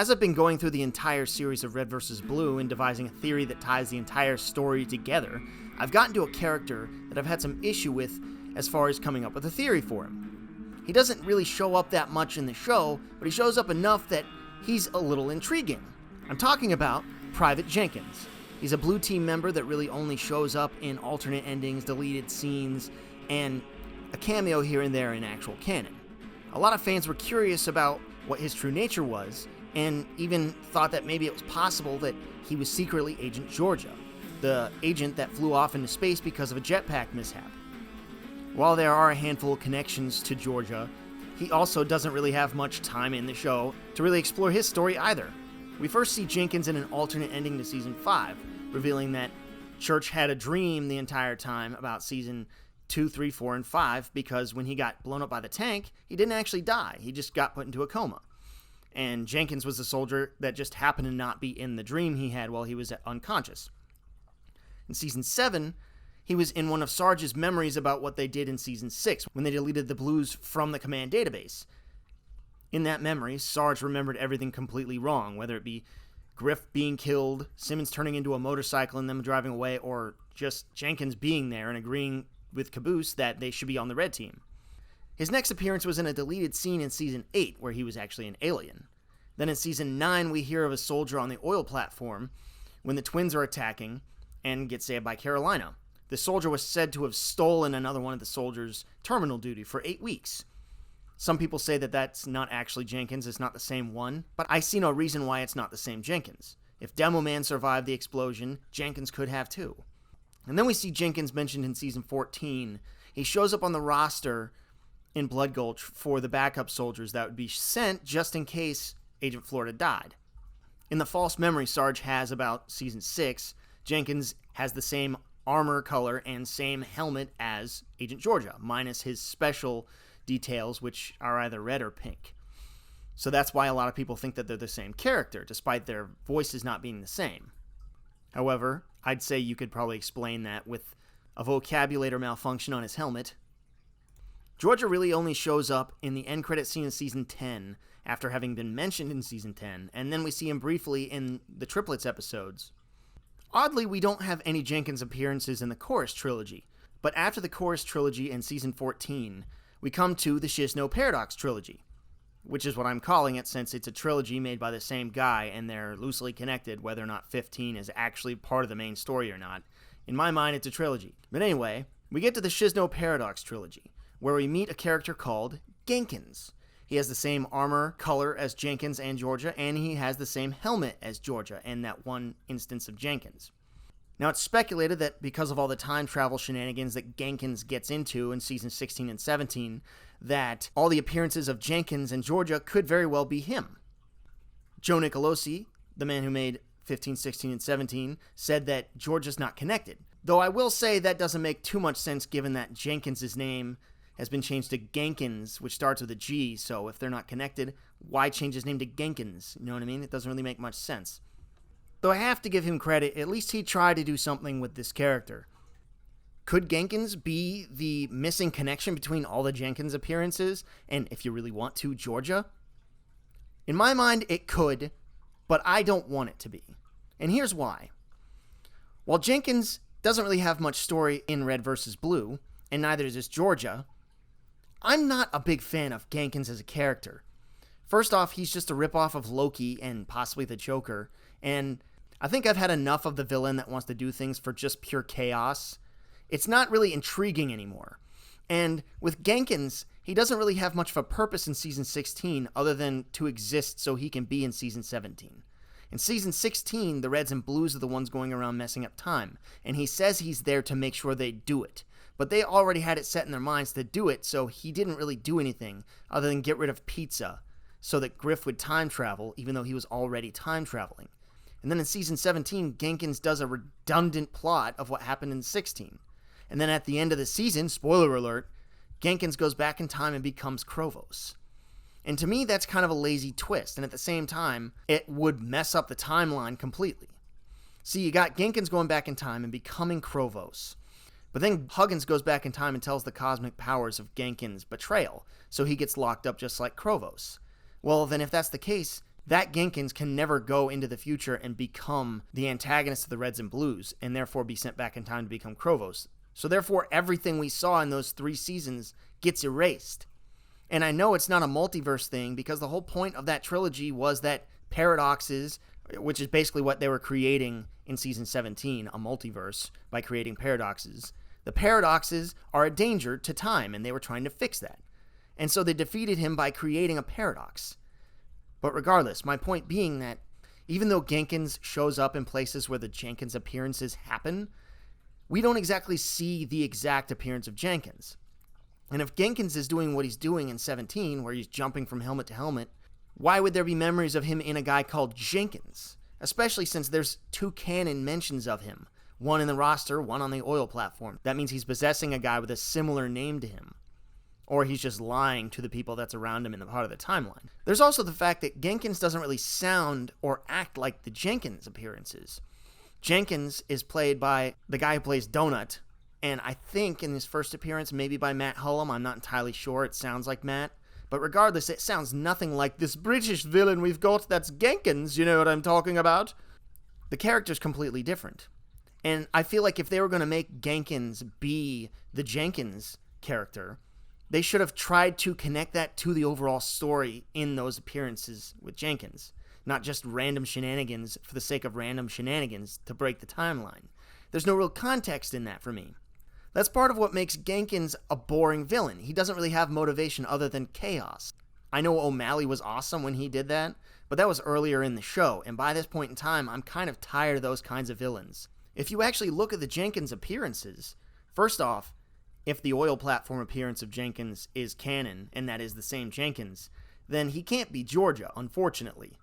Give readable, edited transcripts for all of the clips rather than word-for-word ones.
As I've been going through the entire series of Red vs. Blue and devising a theory that ties the entire story together, I've gotten to a character that I've had some issue with as far as coming up with a theory for him. He doesn't really show up that much in the show, but he shows up enough that he's a little intriguing. I'm talking about Private Jenkins. He's a Blue Team member that really only shows up in alternate endings, deleted scenes, and a cameo here and there in actual canon. A lot of fans were curious about what his true nature was, and even thought that maybe it was possible that he was secretly Agent Georgia, the agent that flew off into space because of a jetpack mishap. While there are a handful of connections to Georgia, he also doesn't really have much time in the show to really explore his story either. We first see Jenkins in an alternate ending to Season 5, revealing that Church had a dream the entire time about Season 2, 3, 4, and 5, because when he got blown up by the tank, he didn't actually die, he just got put into a coma. And Jenkins was the soldier that just happened to not be in the dream he had while he was unconscious. In Season 7, he was in one of Sarge's memories about what they did in Season 6, when they deleted the Blues from the command database. In that memory, Sarge remembered everything completely wrong, whether it be Griff being killed, Simmons turning into a motorcycle and them driving away, or just Jenkins being there and agreeing with Caboose that they should be on the red team. His next appearance was in a deleted scene in Season 8, where he was actually an alien. Then in Season 9, we hear of a soldier on the oil platform when the twins are attacking and get saved by Carolina. The soldier was said to have stolen another one of the soldiers' terminal duty for 8 weeks. Some people say that that's not actually Jenkins, it's not the same one, but I see no reason why it's not the same Jenkins. If Demo Man survived the explosion, Jenkins could have too. And then we see Jenkins mentioned in Season 14. He shows up on the roster in Blood Gulch for the backup soldiers that would be sent just in case Agent Florida died. In the false memory Sarge has about Season 6, Jenkins has the same armor color and same helmet as Agent Georgia, minus his special details, which are either red or pink. So that's why a lot of people think that they're the same character, despite their voices not being the same. However, I'd say you could probably explain that with a vocabulator malfunction on his helmet. Georgia really only shows up in the end credit scene in Season 10, after having been mentioned in Season 10, and then we see him briefly in the Triplets episodes. Oddly, we don't have any Jenkins appearances in the Chorus trilogy, but after the Chorus trilogy in Season 14, we come to the Shizno Paradox trilogy, which is what I'm calling it since it's a trilogy made by the same guy and they're loosely connected, whether or not 15 is actually part of the main story or not. In my mind, it's a trilogy. But anyway, we get to the Shizno Paradox trilogy, where we meet a character called Genkins. He has the same armor color as Jenkins and Georgia, and he has the same helmet as Georgia in that one instance of Jenkins. Now, it's speculated that because of all the time travel shenanigans that Genkins gets into in Season 16 and 17, that all the appearances of Jenkins and Georgia could very well be him. Joe Nicolosi, the man who made 15, 16, and 17, said that Georgia's not connected. Though I will say that doesn't make too much sense given that Jenkins' name has been changed to Genkins, which starts with a G, so if they're not connected, why change his name to Genkins? You know what I mean? It doesn't really make much sense. Though I have to give him credit, at least he tried to do something with this character. Could Genkins be the missing connection between all the Jenkins appearances, and if you really want to, Georgia? In my mind, it could, but I don't want it to be. And here's why. While Jenkins doesn't really have much story in Red vs. Blue, and neither does Georgia, I'm not a big fan of Genkins as a character. First off, he's just a ripoff of Loki and possibly the Joker, and I think I've had enough of the villain that wants to do things for just pure chaos. It's not really intriguing anymore. And with Genkins, he doesn't really have much of a purpose in Season 16 other than to exist so he can be in Season 17. In Season 16, the Reds and Blues are the ones going around messing up time, and he says he's there to make sure they do it. But they already had it set in their minds to do it, so he didn't really do anything other than get rid of pizza so that Griff would time travel, even though he was already time traveling. And then in Season 17, Genkins does a redundant plot of what happened in 16. And then at the end of the season, spoiler alert, Genkins goes back in time and becomes Krovos. And to me, that's kind of a lazy twist, and at the same time, it would mess up the timeline completely. See, you got Genkins going back in time and becoming Krovos. But then Huggins goes back in time and tells the cosmic powers of Genkins' betrayal, so he gets locked up just like Krovos. Well, then if that's the case, that Genkins can never go into the future and become the antagonist of the Reds and Blues, and therefore be sent back in time to become Krovos. So therefore, everything we saw in those 3 seasons gets erased. And I know it's not a multiverse thing, because the whole point of that trilogy was that paradoxes, which is basically what they were creating in season 17, a multiverse, by creating paradoxes. The paradoxes are a danger to time, and they were trying to fix that. And so they defeated him by creating a paradox. But regardless, my point being that even though Genkins shows up in places where the Jenkins appearances happen, we don't exactly see the exact appearance of Jenkins. And if Genkins is doing what he's doing in 17, where he's jumping from helmet to helmet, why would there be memories of him in a guy called Jenkins? Especially since there's 2 canon mentions of him. One in the roster, one on the oil platform. That means he's possessing a guy with a similar name to him. Or he's just lying to the people that's around him in the part of the timeline. There's also the fact that Genkins doesn't really sound or act like the Jenkins appearances. Jenkins is played by the guy who plays Donut, and I think in his first appearance, maybe by Matt Hullum. I'm not entirely sure. It sounds like Matt. But regardless, it sounds nothing like this British villain we've got that's Genkins, you know what I'm talking about? The character's completely different. And I feel like if they were going to make Genkins be the Jenkins character, they should have tried to connect that to the overall story in those appearances with Jenkins, not just random shenanigans for the sake of random shenanigans to break the timeline. There's no real context in that for me. That's part of what makes Genkins a boring villain. He doesn't really have motivation other than chaos. I know O'Malley was awesome when he did that, but that was earlier in the show, and by this point in time, I'm kind of tired of those kinds of villains. If you actually look at the Jenkins appearances, first off, if the oil platform appearance of Jenkins is canon, and that is the same Jenkins, then he can't be Georgia, unfortunately.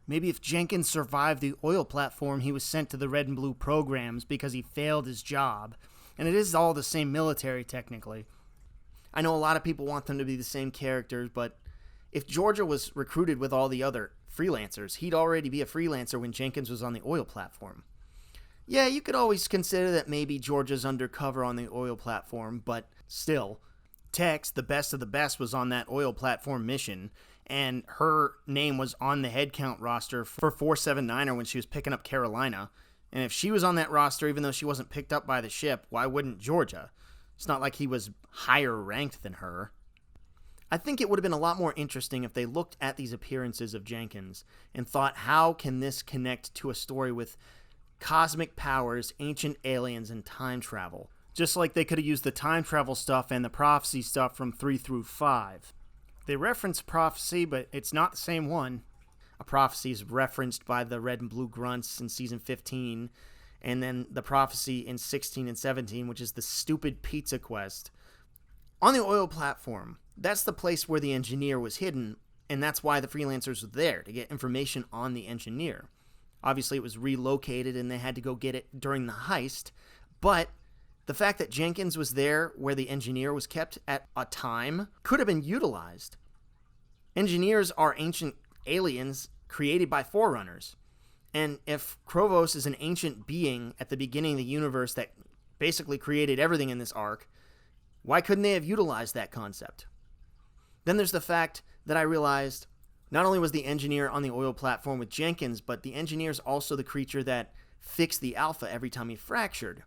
Maybe if Jenkins survived the oil platform, he was sent to the red and blue programs because he failed his job. And it is all the same military, technically. I know a lot of people want them to be the same characters, but if Georgia was recruited with all the other freelancers, he'd already be a freelancer when Jenkins was on the oil platform. Yeah, you could always consider that maybe Georgia's undercover on the oil platform, but still, Tex, the best of the best, was on that oil platform mission, and her name was on the headcount roster for 479er when she was picking up Carolina. And if she was on that roster, even though she wasn't picked up by the ship, why wouldn't Georgia? It's not like he was higher ranked than her. I think it would have been a lot more interesting if they looked at these appearances of Jenkins and thought, how can this connect to a story with cosmic powers, ancient aliens, and time travel? Just like they could have used the time travel stuff and the prophecy stuff from 3 through 5. They reference prophecy, but it's not the same one. A prophecy is referenced by the red and blue grunts in season 15, and then the prophecy in 16 and 17, which is the stupid pizza quest. On the oil platform, that's the place where the engineer was hidden, and that's why the freelancers were there, to get information on the engineer. Obviously, it was relocated, and they had to go get it during the heist, but the fact that Jenkins was there where the engineer was kept at a time could have been utilized. Engineers are ancient aliens created by forerunners. And if Krovos is an ancient being at the beginning of the universe that basically created everything in this arc, why couldn't they have utilized that concept? Then there's the fact that I realized not only was the engineer on the oil platform with Jenkins, but the engineer's also the creature that fixed the Alpha every time he fractured.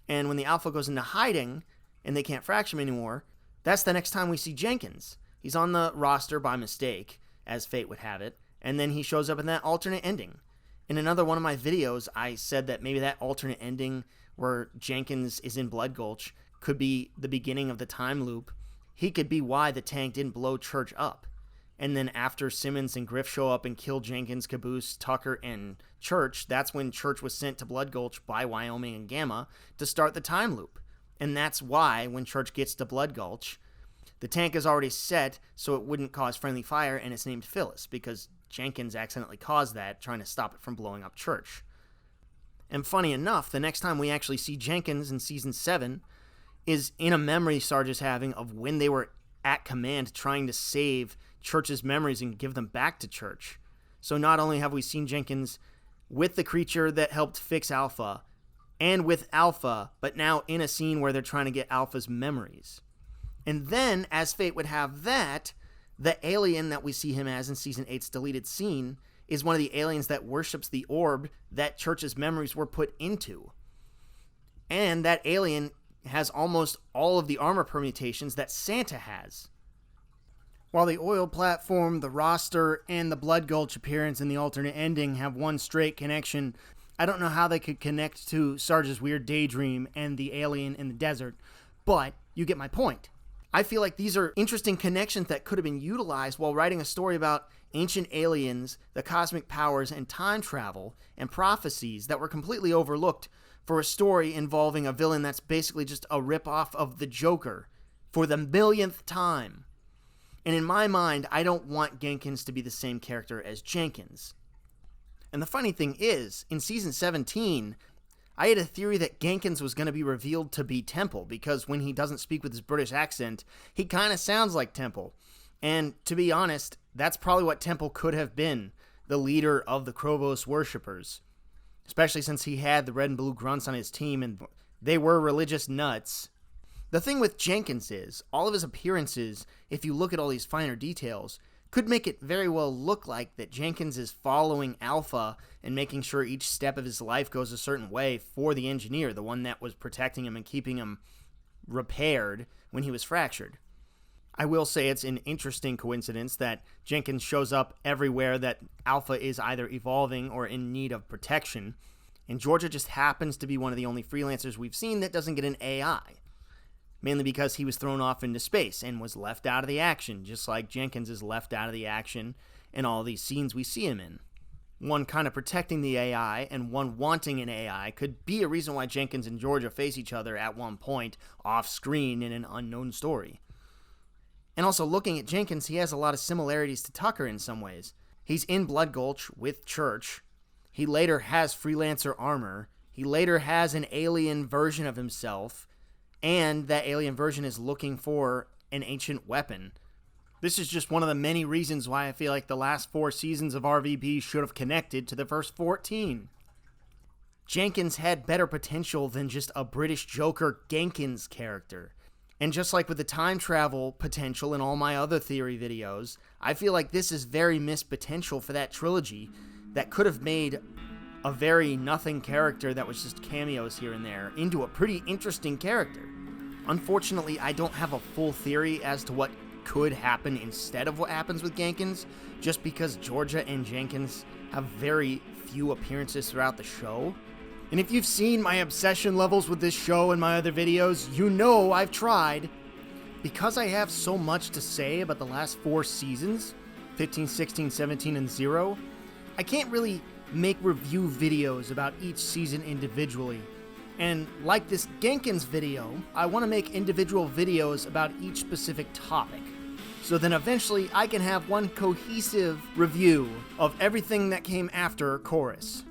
And when the Alpha goes into hiding and they can't fracture him anymore, that's the next time we see Jenkins. He's on the roster by mistake, as fate would have it, and then he shows up in that alternate ending. In another one of my videos, I said that maybe that alternate ending where Jenkins is in Blood Gulch could be the beginning of the time loop. He could be why the tank didn't blow Church up. And then after Simmons and Griff show up and kill Jenkins, Caboose, Tucker, and Church, that's when Church was sent to Blood Gulch by Wyoming and Gamma to start the time loop. And that's why when Church gets to Blood Gulch, the tank is already set so it wouldn't cause friendly fire, and it's named Phyllis because Jenkins accidentally caused that, trying to stop it from blowing up Church. And funny enough, the next time we actually see Jenkins in Season 7 is in a memory Sarge is having of when they were at command trying to save Church's memories and give them back to Church. So not only have we seen Jenkins with the creature that helped fix Alpha, and with Alpha, but now in a scene where they're trying to get Alpha's memories. And then, as fate would have that, The alien that we see him as in Season 8's deleted scene is one of the aliens that worships the orb that Church's memories were put into. And that alien has almost all of the armor permutations that Santa has. While the oil platform, the roster, and the Blood Gulch appearance in the alternate ending have one straight connection, I don't know how they could connect to Sarge's weird daydream and the alien in the desert, but you get my point. I feel like these are interesting connections that could have been utilized while writing a story about ancient aliens, the cosmic powers, and time travel, and prophecies that were completely overlooked for a story involving a villain that's basically just a ripoff of the Joker for the millionth time. And in my mind, I don't want Genkins to be the same character as Jenkins. And the funny thing is, in Season 17, I had a theory that Genkins was going to be revealed to be Temple, because when he doesn't speak with his British accent, he kind of sounds like Temple. And to be honest, that's probably what Temple could have been, the leader of the Krovos worshippers. Especially since he had the red and blue grunts on his team, and they were religious nuts. The thing with Jenkins is, all of his appearances, if you look at all these finer details, could make it very well look like that Jenkins is following Alpha and making sure each step of his life goes a certain way for the engineer, the one that was protecting him and keeping him repaired when he was fractured. I will say it's an interesting coincidence that Jenkins shows up everywhere that Alpha is either evolving or in need of protection, and Georgia just happens to be one of the only freelancers we've seen that doesn't get an AI. Mainly because he was thrown off into space and was left out of the action, just like Jenkins is left out of the action in all these scenes we see him in. One kind of protecting the AI and one wanting an AI could be a reason why Jenkins and Georgia face each other at one point off-screen in an unknown story. And also looking at Jenkins, he has a lot of similarities to Tucker in some ways. He's in Blood Gulch with Church. He later has freelancer armor. He later has an alien version of himself. And that alien version is looking for an ancient weapon. This is just one of the many reasons why I feel like the last 4 seasons of RVB should have connected to the first 14. Jenkins had better potential than just a British Joker Genkins character. And just like with the time travel potential in all my other theory videos, I feel like this is very missed potential for that trilogy that could have made a very nothing character that was just cameos here and there into a pretty interesting character. Unfortunately, I don't have a full theory as to what could happen instead of what happens with Genkins, just because Georgia and Jenkins have very few appearances throughout the show. And if you've seen my obsession levels with this show and my other videos, you know I've tried. Because I have so much to say about the last 4 seasons, 15, 16, 17, and 0, I can't really make review videos about each season individually. And like this Genkins video, I want to make individual videos about each specific topic. So then eventually I can have one cohesive review of everything that came after Chorus.